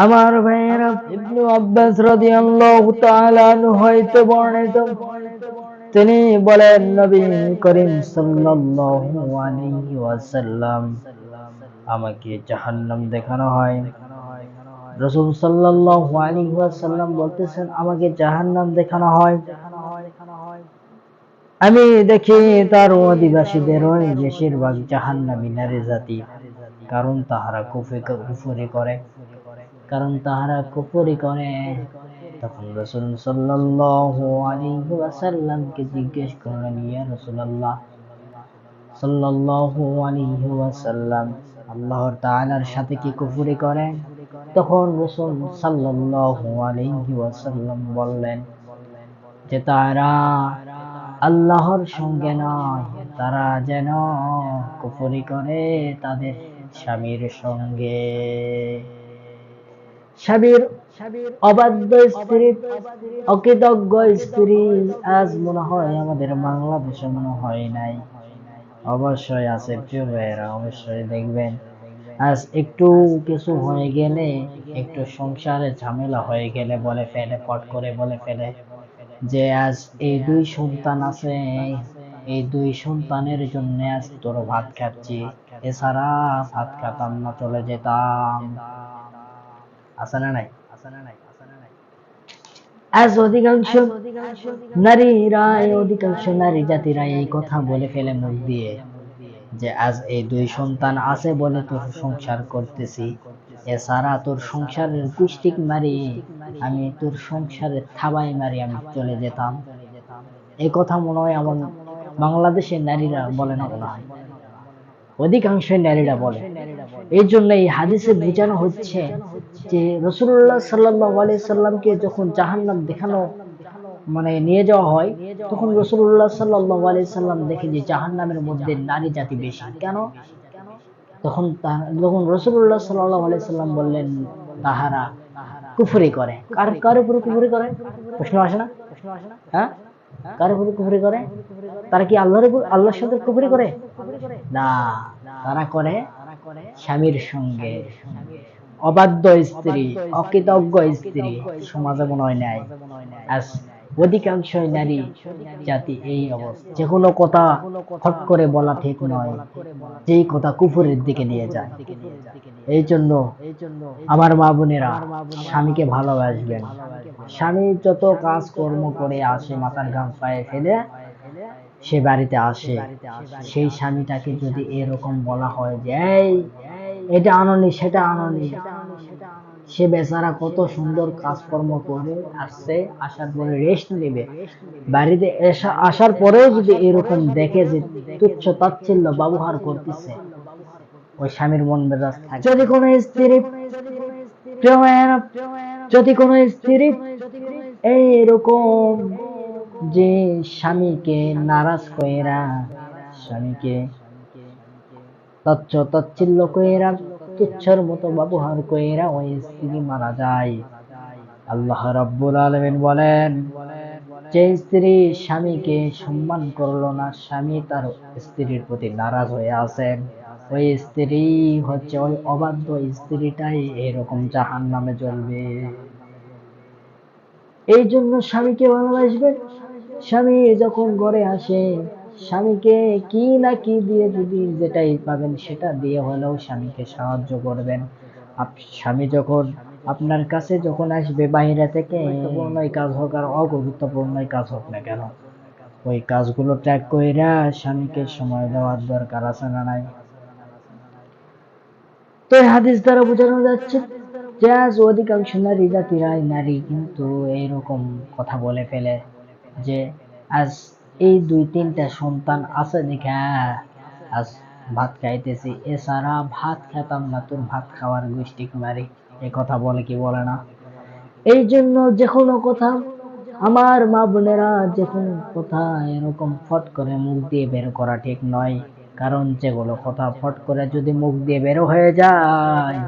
আমার ভাইয়েরা, ইবনু আব্বাস রাদিয়াল্লাহু তাআলা আনহু হইতে বর্ণিত, তিনি বলেন, নবী করিম সাল্লাল্লাহু আলাইহি ওয়াসাল্লাম আমাকে জাহান্নাম দেখানো হয়। রাসূল সাল্লাল্লাহু আলাইহি ওয়াসাল্লাম বলতেছেন, আমাকে জাহান্নাম দেখানো হয়। আমি দেখি তার অধিবাসীদের বেশিরভাগ জাহান্নামী নারী জাতি, কারণ তাহারা কুফরি করে। তখন রাসূল সাল্লাল্লাহু আলাইহি ওয়াসাল্লামকে জিজ্ঞেস করলেন, ইয়া রাসূলুল্লাহ সাল্লাল্লাহু আলাইহি ওয়াসাল্লাম, আল্লাহর তাআলার সাথে কি কুফরি করে? তখন রাসূল সাল্লাল্লাহু আলাইহি ওয়াসাল্লাম বললেন যে তারা আল্লাহর সঙ্গে নয়, তারা যেন কুফরি করে তাদের স্বামীর সঙ্গে। স্বামীর অবাধ্য স্ত্রী, অকৃতজ্ঞ স্ত্রী আজ মনে হয় আমাদের বাংলাদেশে মনে হয় নাই, অবশ্যই আছে প্রিয় ভাইয়েরা, অবশ্যই দেখবেন আজ একটু কিছু হয়ে গেলে, একটু সংসারে ঝামেলা হয়ে গেলে পট করে বলে ফেলে যে আজ এই দুই সন্তান আছে, এই দুই সন্তানের জন্য আজ তোর ভাত খাচ্ছি, এছাড়া ভাত খেতাম না, চলে যেতাম। আছে না নাই? আজ অধিকাংশ নারী জাতিরা এই কথা বলে ফেলে মুখ দিয়ে যে আজ এই দুই সন্তান আছে বলে তোর সংসার করতেছি, এছাড়া তোর সংসারের কুষ্টিক মারি, আমি তোর সংসারের থাবাই মারি আমি চলে যেতাম। এই কথা মনে হয় আমার বাংলাদেশের নারীরা বলে না, মনে হয় অধিকাংশ নারীরা বলে। এই জন্য এই হাদিসে বোঝানো হচ্ছে যে রাসূলুল্লাহ সাল্লাল্লাহু আলাইহি সাল্লামকে যখন জাহান্নাম দেখানো নিয়ে যাওয়া হয়, তখন রাসূলুল্লাহ সাল্লাল্লাহু আলাইহি সাল্লাম দেখে যে জাহান্নামের মধ্যে নারী জাতি বেশি। কেন? যখন রাসূলুল্লাহ সাল্লাল্লাহু আলাইহি সাল্লাম বললেন তাহারা কুফরি করে, কার উপরে কুফরি করে? প্রশ্ন আসে না? হ্যাঁ, কার উপরে কুফরি করে? তারা কি আল্লাহর সাথে কুফরি করে? না, তারা করে স্বামীর সঙ্গে। অবাধ্য স্ত্রী, অকৃতজ্ঞ স্ত্রী সমাজে মনে হয় নাই। আজ অধিকাংশ নারী জাতি এই অবস্থা, যে কোনো কথা ফট করে বলা ঠিক নয়, যেই কথা কুফরের দিকে নিয়ে যায়। এই জন্য আমার মা বোনেরা, স্বামীকে ভালোবাসবেন। স্বামী যত কাজ কর্ম করে আসে, মাথার ঘাম পায়ে ফেলে সে বাড়িতে আসে, সেই স্বামীটাকে যদি এরকম বলা হয় যে এই এটা আননি সেটা আননি, সে বেচারা কত সুন্দর কাজকর্ম করে আসছে, আসার পরে রেস্ট নেবে, বাড়িতে আসার পরেও যদি এরকম দেখে যে তুচ্ছ তাচ্ছিল্য ব্যবহার করতেছে, ওই স্বামীর মন মেজাজ থাকে। যদি কোনো স্ত্রী এইরকম যে স্বামীকে নারাজ কইরা, স্বামীকে তাচ্ছিল্য কইরা, তুচ্ছর মতো ব্যবহার কইরা ওই স্ত্রী মারা যায়, আল্লাহ রাব্বুল আলামিন বলেন যে স্ত্রী স্বামীকে সম্মান করলো না, স্বামী তার স্ত্রীর প্রতি নারাজ হয়ে আছেন, ওই স্ত্রী হচ্ছে, ওই অবাধ্য স্ত্রীটাই এরকম জাহান্নামে জ্বলবে। এই জন্য স্বামীকে ভালোবাসবেন। স্বামী যখন ঘরে আসে, স্বামীকে কি না কি দিয়ে, যদি যেটাই পাবেন সেটা দিয়ে হলেও স্বামীকে সাহায্য করবেন। স্বামী যখন আপনার কাছে যখন আসবে বাইরে থেকে, গুরুত্বপূর্ণই কাজ হোক আর অগুরুত্বপূর্ণই কাজ হোক না কেন, ওই কাজগুলো ত্যাগ কইরা স্বামীকে সময় দেওয়ার দরকার আছে না নাই? তো এই হাদিস দ্বারা বোঝানো যাচ্ছে যে আজ অধিকাংশ নারী কিন্তু এইরকম কথা বলে ফেলে যে আজ এই 2-3টা সন্তান আছে দেখা আজ ভাত খাইতেছি, এছাড়া ভাত খেতাম না, তোর ভাত খাওয়ার গোষ্ঠী মারি, এই কথা বলে কি বলে না? এই জন্য যে কোনো কথা, আমার মা বোনেরা, যে কোনো কথা এরকম ফট করে মুখ দিয়ে বের করা ঠিক নয়, কারণ যেগুলো কথা ফট করে যদি মুখ দিয়ে বের হয়ে যায়,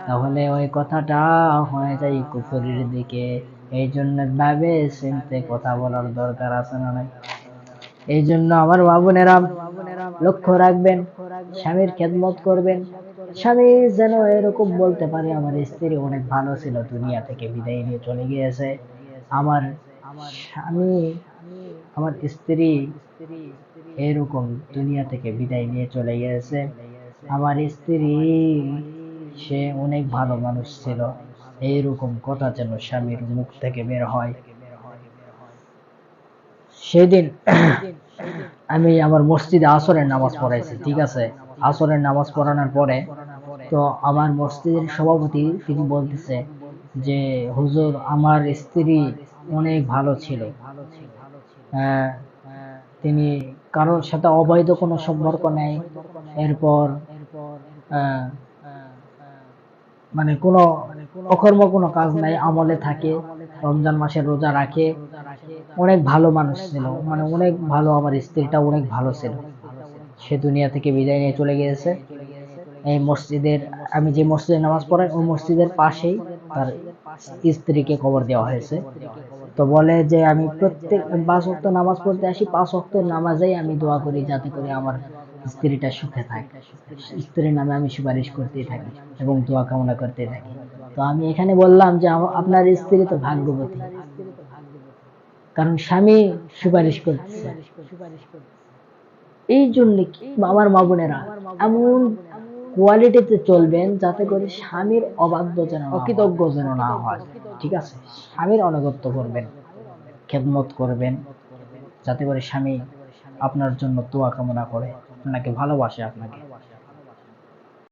তাহলে ওই কথাটা হয়ে যায় কুফরির দিকে। এই জন্য ভাবে চিন্তে কথা বলার দরকার আছে না নাই? এই জন্য আমার মা বোনেরা লক্ষ্য রাখবেন, স্বামীর খেদমত করবেন, স্বামী যেন এরকম বলতে পারে আমার স্ত্রী অনেক ভালো ছিল, দুনিয়া থেকে বিদায় নিয়ে চলে গিয়েছে। আমার স্বামী, আমার স্ত্রী এরকম দুনিয়া থেকে বিদায় নিয়ে চলে গিয়েছে। আমার স্ত্রী সে অনেক ভালো মানুষ ছিল, এইরকম কথা যেন স্বামীর মুখ থেকে বের হয়। সেদিন আমি আমার মসজিদে আসরের নামাজ পড়াইছি, ঠিক আছে। আসরের নামাজ পড়ানোর পরে তো আমার মসজিদের সভাপতি তিনি বলতেছে যে হুজুর আমার স্ত্রী অনেক ভালো ছিল, আহ, তিনি কারোর সাথে অবৈধ কোনো সম্পর্ক নেই। এরপর আহ, মানে কোনো অকর্ম কোনো কাজ নাই, আমলে থাকে, রমজান মাসে রোজা রাখে, অনেক ভালো মানুষ ছিল, মানে অনেক ভালো, আমার স্ত্রীটা অনেক ভালো ছিল। সে দুনিয়া থেকে বিদায় নিয়ে চলে গিয়েছে। এই মসজিদের, আমি যে মসজিদে নামাজ পড়াই ওই মসজিদের পাশেই তার স্ত্রীকে কবর দেওয়া হয়েছে। তো বলে যে আমি প্রত্যেক 5 ওয়াক্ত নামাজ পড়তে আসি, 5 ওয়াক্ত নামাজেই আমি দোয়া করি যাতে করে আমার স্ত্রীটা সুখে থাকে, স্ত্রীর নামে আমি সুপারিশ করতেই থাকি এবং দোয়া কামনা করতে থাকি। তো আমি এখানে বললাম যে আপনার স্ত্রী তো ভাগ্যবতী, কারণ স্বামী সুপারিশ করতেছে। এই জন্য আমার মা বোনেরা এমন কোয়ালিটিতে চলবেন যাতে করে স্বামীর অবাধ্য যেন, অকৃতজ্ঞ যেন না হয়, ঠিক আছে। স্বামীর আনুগত্য করবেন, খেদমত করবেন, যাতে করে স্বামী আপনার জন্য দোয়া কামনা করে, আপনাকে ভালোবাসে আপনাকে।